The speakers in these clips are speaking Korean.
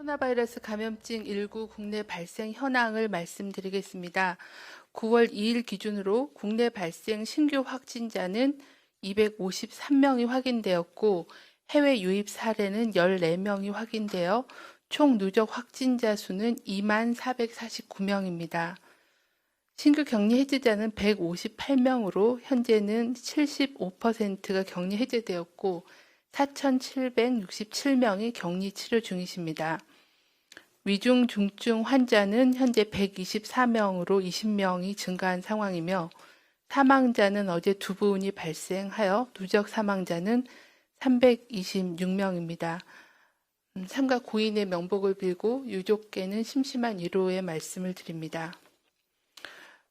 코로나바이러스 감염증 19 국내 발생 현황을 말씀드리겠습니다. 9월 2일 기준으로 국내 발생 신규 확진자는 253명이 확인되었고 해외 유입 사례는 14명이 확인되어 총 누적 확진자 수는 24,449명입니다. 신규 격리 해제자는 158명으로 현재는 75%가 격리 해제되었고 4,767명이 격리 치료 중이십니다. 위중, 중증 환자는 현재 124명으로 20명이 증가한 상황이며 사망자는 어제 2분이 발생하여 누적 사망자는 326명입니다. 삼가 고인의 명복을 빌고 유족께는 심심한 위로의 말씀을 드립니다.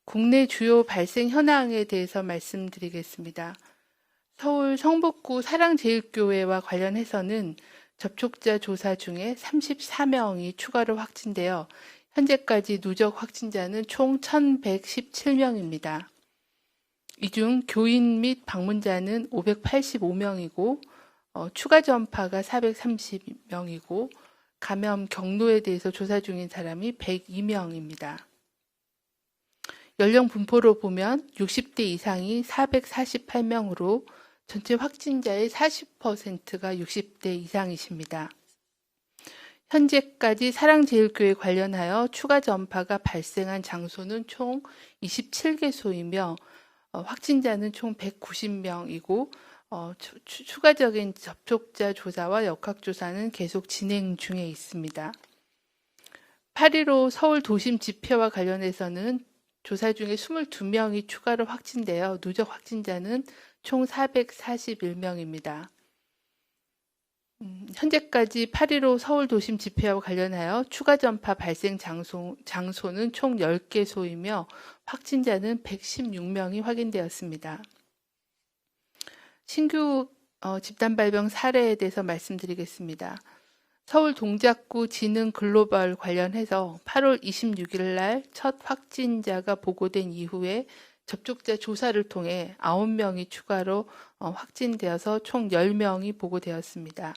국내 주요 발생 현황에 대해서 말씀드리겠습니다. 서울 성북구 사랑제일교회와 관련해서는 접촉자 조사 중에 34명이 추가로 확진되어 현재까지 누적 확진자는 총 1,117명입니다. 이 중 교인 및 방문자는 585명이고 추가 전파가 430명이고 감염 경로에 대해서 조사 중인 사람이 102명입니다. 연령 분포로 보면 60대 이상이 448명으로 전체 확진자의 40%가 60대 이상이십니다. 현재까지 사랑제일교회 관련하여 추가 전파가 발생한 장소는 총 27개소이며 확진자는 총 190명이고 추가적인 접촉자 조사와 역학조사는 계속 진행 중에 있습니다. 8.15 서울 도심 집회와 관련해서는 조사 중에 22명이 추가로 확진되어 누적 확진자는 총 441명입니다. 현재까지 8.15 서울 도심 집회와 관련하여 추가 전파 발생 장소는 총 10개소이며 확진자는 116명이 확인되었습니다. 신규 집단 발병 사례에 대해서 말씀드리겠습니다. 서울 동작구 지능 글로벌 관련해서 8월 26일 날 첫 확진자가 보고된 이후에 접촉자 조사를 통해 9명이 추가로 확진되어서 총 10명이 보고되었습니다.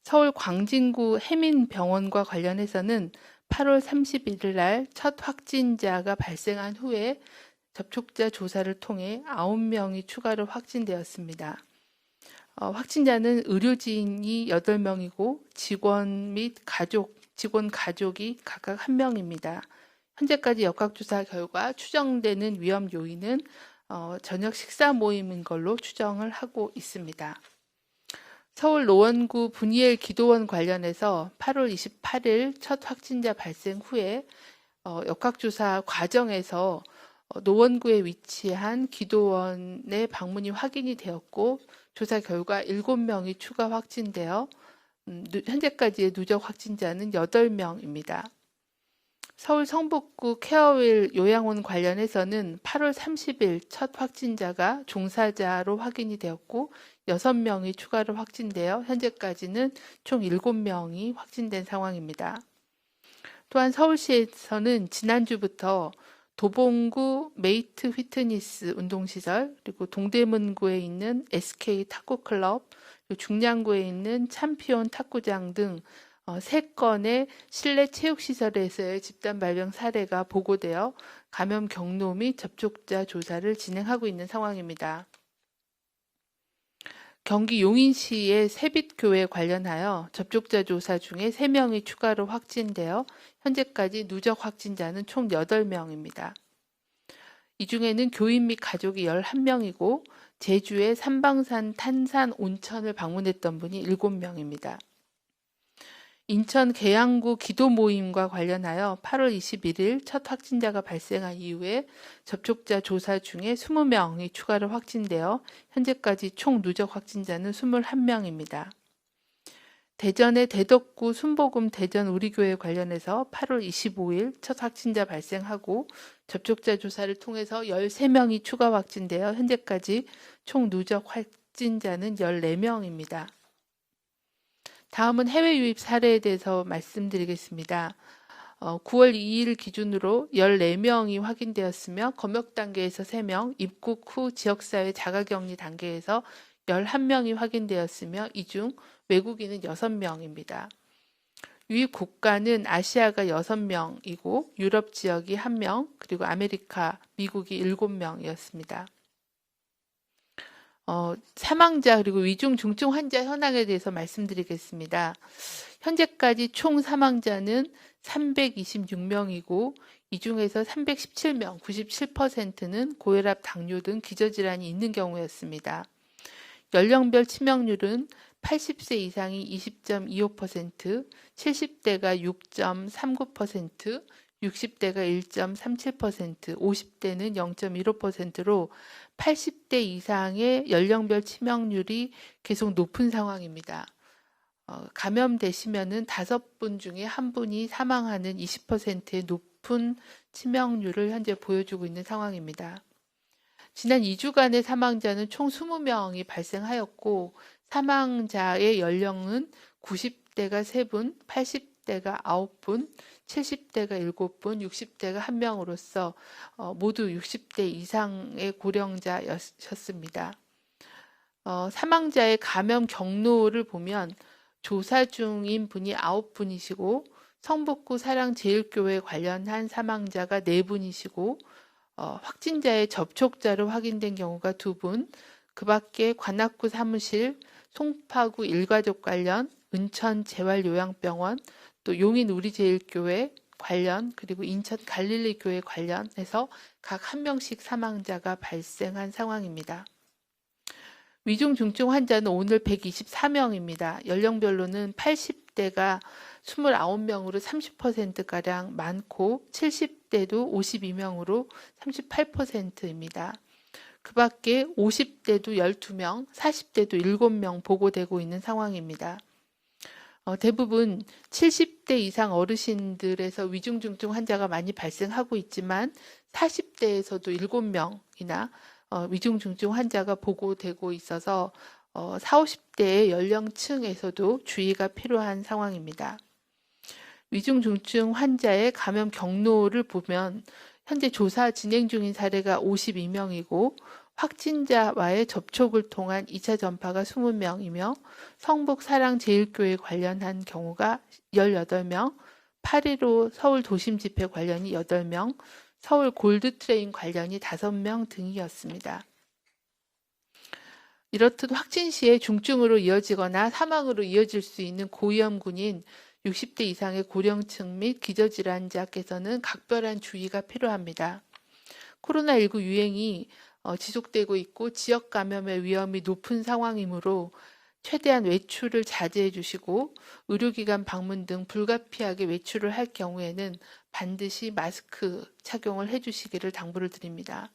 서울 광진구 해민병원과 관련해서는 8월 31일 날 첫 확진자가 발생한 후에 접촉자 조사를 통해 9명이 추가로 확진되었습니다. 확진자는 의료진이 8명이고 직원 및 직원 가족이 각각 1명입니다. 현재까지 역학조사 결과 추정되는 위험 요인은 저녁 식사 모임인 걸로 추정을 하고 있습니다. 서울 노원구 분이엘 기도원 관련해서 8월 28일 첫 확진자 발생 후에 역학조사 과정에서 노원구에 위치한 기도원의 방문이 확인이 되었고 조사 결과 7명이 추가 확진되어 현재까지의 누적 확진자는 8명입니다. 서울 성북구 케어윌 요양원 관련해서는 8월 30일 첫 확진자가 종사자로 확인이 되었고 6명이 추가로 확진되어 현재까지는 총 7명이 확진된 상황입니다. 또한 서울시에서는 지난주부터 도봉구 메이트 휘트니스 운동시설, 그리고 동대문구에 있는 SK 탁구클럽, 중량구에 있는 챔피온 탁구장 등 3건의 실내 체육시설에서의 집단 발병 사례가 보고되어 감염 경로 및 접촉자 조사를 진행하고 있는 상황입니다. 경기 용인시의 새빛교회 관련하여 접촉자 조사 중에 3명이 추가로 확진되어 현재까지 누적 확진자는 총 8명입니다. 이 중에는 교인 및 가족이 11명이고 제주의 삼방산 탄산 온천을 방문했던 분이 7명입니다. 인천 계양구 기도 모임과 관련하여 8월 21일 첫 확진자가 발생한 이후에 접촉자 조사 중에 20명이 추가로 확진되어 현재까지 총 누적 확진자는 21명입니다. 대전의 대덕구 순복음 대전 우리교회 관련해서 8월 25일 첫 확진자 발생하고 접촉자 조사를 통해서 13명이 추가 확진되어 현재까지 총 누적 확진자는 14명입니다. 다음은 해외 유입 사례에 대해서 말씀드리겠습니다. 9월 2일 기준으로 14명이 확인되었으며 검역 단계에서 3명, 입국 후 지역사회 자가격리 단계에서 11명이 확인되었으며 이 중 외국인은 6명입니다. 유입 국가는 아시아가 6명이고 유럽 지역이 1명, 그리고 아메리카, 미국이 7명이었습니다. 사망자 그리고 위중 중증 환자 현황에 대해서 말씀드리겠습니다. 현재까지 총 사망자는 326명이고 이 중에서 317명, 97%는 고혈압, 당뇨 등 기저질환이 있는 경우였습니다. 연령별 치명률은 80세 이상이 20.25%, 70대가 6.39%, 60대가 1.37%, 50대는 0.15%로 80대 이상의 연령별 치명률이 계속 높은 상황입니다. 감염되시면은 5분 중에 1분이 사망하는 20%의 높은 치명률을 현재 보여주고 있는 상황입니다. 지난 2주간의 사망자는 총 20명이 발생하였고 사망자의 연령은 90대가 3분, 80대가 9분, 70대가 7분, 60대가 1명으로서 모두 60대 이상의 고령자였습니다. 사망자의 감염 경로를 보면 조사 중인 분이 9분이시고 성북구 사랑제일교회 관련한 사망자가 4분이시고 확진자의 접촉자로 확인된 경우가 2분, 그 밖에 관악구 사무실, 송파구 일가족 관련, 은천 재활요양병원, 또 용인 우리제일교회 관련, 그리고 인천 갈릴리교회 관련해서 각 1명씩 사망자가 발생한 상황입니다. 위중 중증 환자는 오늘 124명입니다. 연령별로는 80대가 29명으로 30%가량 많고 70대도 52명으로 38%입니다. 그 밖에 50대도 12명, 40대도 7명 보고되고 있는 상황입니다. 대부분 70대 이상 어르신들에서 위중 중증 환자가 많이 발생하고 있지만 40대에서도 7명이나 위중 중증 환자가 보고되고 있어서 40, 50대의 연령층에서도 주의가 필요한 상황입니다. 위중 중증 환자의 감염 경로를 보면 현재 조사 진행 중인 사례가 52명이고 확진자와의 접촉을 통한 2차 전파가 20명이며 성북 사랑제일교회 관련한 경우가 18명, 8.15 서울 도심 집회 관련이 8명, 서울 골드트레인 관련이 5명 등이었습니다. 이렇듯 확진 시에 중증으로 이어지거나 사망으로 이어질 수 있는 고위험군인 60대 이상의 고령층 및 기저질환자께서는 각별한 주의가 필요합니다. 코로나19 유행이 지속되고 있고 지역 감염의 위험이 높은 상황이므로 최대한 외출을 자제해 주시고 의료기관 방문 등 불가피하게 외출을 할 경우에는 반드시 마스크 착용을 해 주시기를 당부를 드립니다.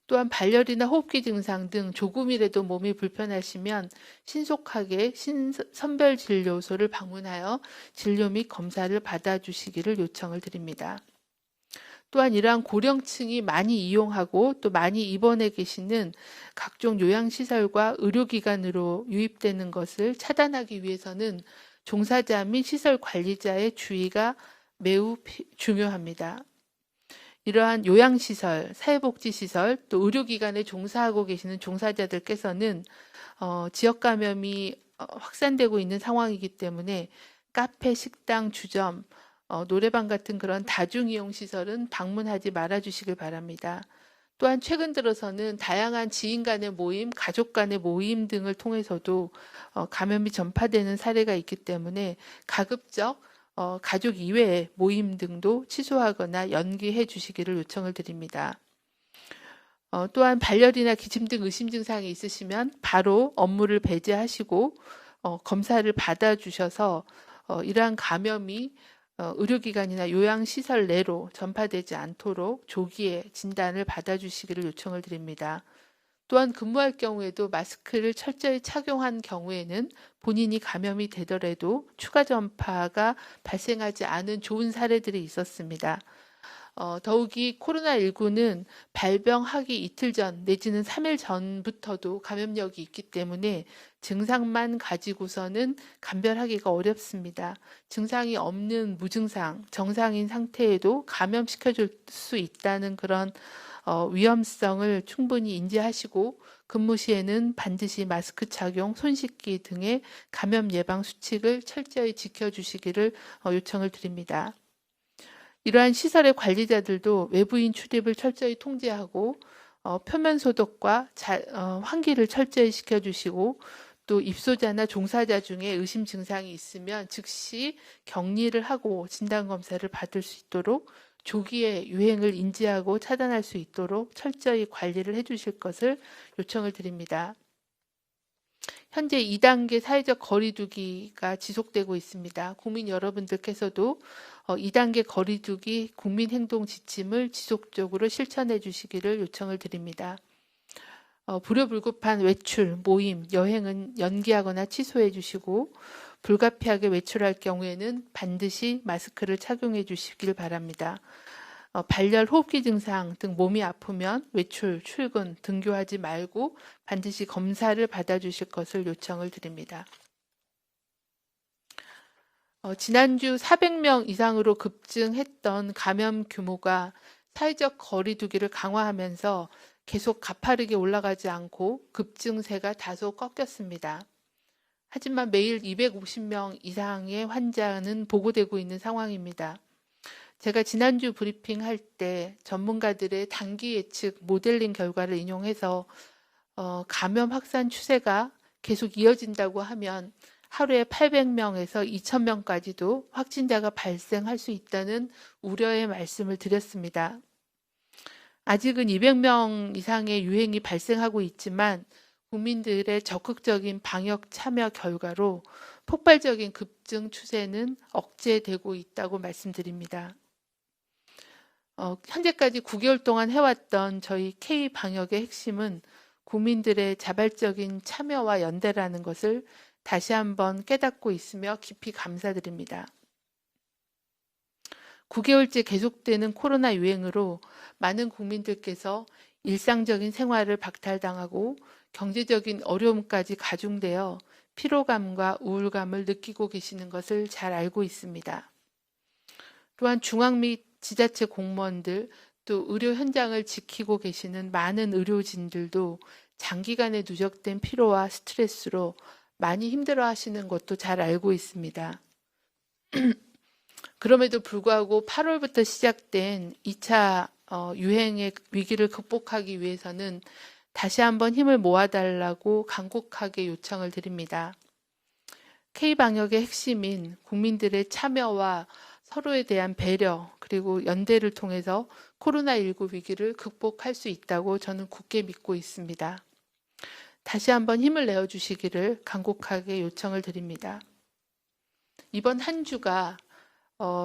또한 발열이나 호흡기 증상 등 조금이라도 몸이 불편하시면 신속하게 선별진료소를 방문하여 진료 및 검사를 받아주시기를 요청을 드립니다. 또한 이러한 고령층이 많이 이용하고 또 많이 입원해 계시는 각종 요양시설과 의료기관으로 유입되는 것을 차단하기 위해서는 종사자 및 시설 관리자의 주의가 매우 중요합니다. 이러한 요양시설, 사회복지시설, 또 의료기관에 종사하고 계시는 종사자들께서는 지역 감염이 확산되고 있는 상황이기 때문에 카페, 식당, 주점, 노래방 같은 그런 다중이용시설은 방문하지 말아주시길 바랍니다. 또한 최근 들어서는 다양한 지인 간의 모임, 가족 간의 모임 등을 통해서도 감염이 전파되는 사례가 있기 때문에 가급적 가족 이외의 모임 등도 취소하거나 연기해 주시기를 요청을 드립니다. 또한 발열이나 기침 등 의심 증상이 있으시면 바로 업무를 배제하시고 검사를 받아주셔서 이러한 감염이 의료기관이나 요양시설 내로 전파되지 않도록 조기에 진단을 받아주시기를 요청을 드립니다. 또한 근무할 경우에도 마스크를 철저히 착용한 경우에는 본인이 감염이 되더라도 추가 전파가 발생하지 않은 좋은 사례들이 있었습니다. 더욱이 코로나19는 발병하기 이틀 전 내지는 3일 전부터도 감염력이 있기 때문에 증상만 가지고서는 감별하기가 어렵습니다. 증상이 없는 무증상, 정상인 상태에도 감염시켜줄 수 있다는 그런 위험성을 충분히 인지하시고 근무 시에는 반드시 마스크 착용, 손 씻기 등의 감염 예방 수칙을 철저히 지켜주시기를 요청을 드립니다. 이러한 시설의 관리자들도 외부인 출입을 철저히 통제하고 표면 소독과 환기를 철저히 시켜주시고 또 입소자나 종사자 중에 의심 증상이 있으면 즉시 격리를 하고 진단검사를 받을 수 있도록 조기에 유행을 인지하고 차단할 수 있도록 철저히 관리를 해주실 것을 요청을 드립니다. 현재 2단계 사회적 거리두기가 지속되고 있습니다. 국민 여러분들께서도 2단계 거리두기 국민행동 지침을 지속적으로 실천해 주시기를 요청을 드립니다. 불효불급한 외출, 모임, 여행은 연기하거나 취소해 주시고 불가피하게 외출할 경우에는 반드시 마스크를 착용해 주시길 바랍니다. 발열, 호흡기 증상 등 몸이 아프면 외출, 출근, 등교하지 말고 반드시 검사를 받아주실 것을 요청을 드립니다. 지난주 400명 이상으로 급증했던 감염 규모가 사회적 거리두기를 강화하면서 계속 가파르게 올라가지 않고 급증세가 다소 꺾였습니다. 하지만 매일 250명 이상의 환자는 보고되고 있는 상황입니다. 제가 지난주 브리핑할 때 전문가들의 단기 예측 모델링 결과를 인용해서 감염 확산 추세가 계속 이어진다고 하면 하루에 800명에서 2000명까지도 확진자가 발생할 수 있다는 우려의 말씀을 드렸습니다. 아직은 200명 이상의 유행이 발생하고 있지만 국민들의 적극적인 방역 참여 결과로 폭발적인 급증 추세는 억제되고 있다고 말씀드립니다. 현재까지 9개월 동안 해왔던 저희 K-방역의 핵심은 국민들의 자발적인 참여와 연대라는 것을 다시 한번 깨닫고 있으며 깊이 감사드립니다. 9개월째 계속되는 코로나 유행으로 많은 국민들께서 일상적인 생활을 박탈당하고 경제적인 어려움까지 가중되어 피로감과 우울감을 느끼고 계시는 것을 잘 알고 있습니다. 또한 중앙 및 지자체 공무원들 또 의료 현장을 지키고 계시는 많은 의료진들도 장기간의 누적된 피로와 스트레스로 많이 힘들어 하시는 것도 잘 알고 있습니다. 그럼에도 불구하고 8월부터 시작된 2차 유행의 위기를 극복하기 위해서는 다시 한번 힘을 모아달라고 간곡하게 요청을 드립니다. K방역의 핵심인 국민들의 참여와 서로에 대한 배려 그리고 연대를 통해서 코로나19 위기를 극복할 수 있다고 저는 굳게 믿고 있습니다. 다시 한번 힘을 내어주시기를 간곡하게 요청을 드립니다. 이번 한 주가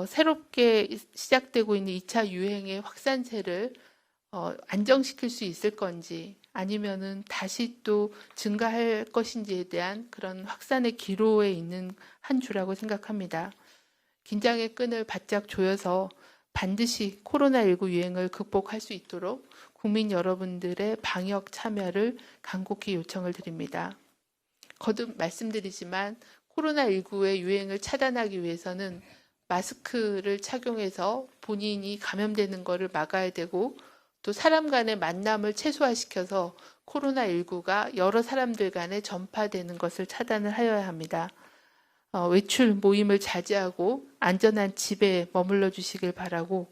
새롭게 시작되고 있는 2차 유행의 확산세를 안정시킬 수 있을 건지 아니면은 다시 또 증가할 것인지에 대한 그런 확산의 기로에 있는 한 주라고 생각합니다. 긴장의 끈을 바짝 조여서 반드시 코로나19 유행을 극복할 수 있도록 국민 여러분들의 방역 참여를 간곡히 요청을 드립니다. 거듭 말씀드리지만 코로나19의 유행을 차단하기 위해서는 마스크를 착용해서 본인이 감염되는 것을 막아야 되고 또 사람 간의 만남을 최소화시켜서 코로나19가 여러 사람들 간에 전파되는 것을 차단을 하여야 합니다. 외출 모임을 자제하고 안전한 집에 머물러 주시길 바라고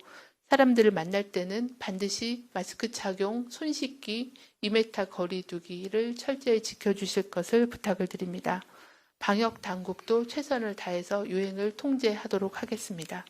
사람들을 만날 때는 반드시 마스크 착용, 손 씻기, 2m 거리 두기를 철저히 지켜주실 것을 부탁을 드립니다. 방역 당국도 최선을 다해서 유행을 통제하도록 하겠습니다.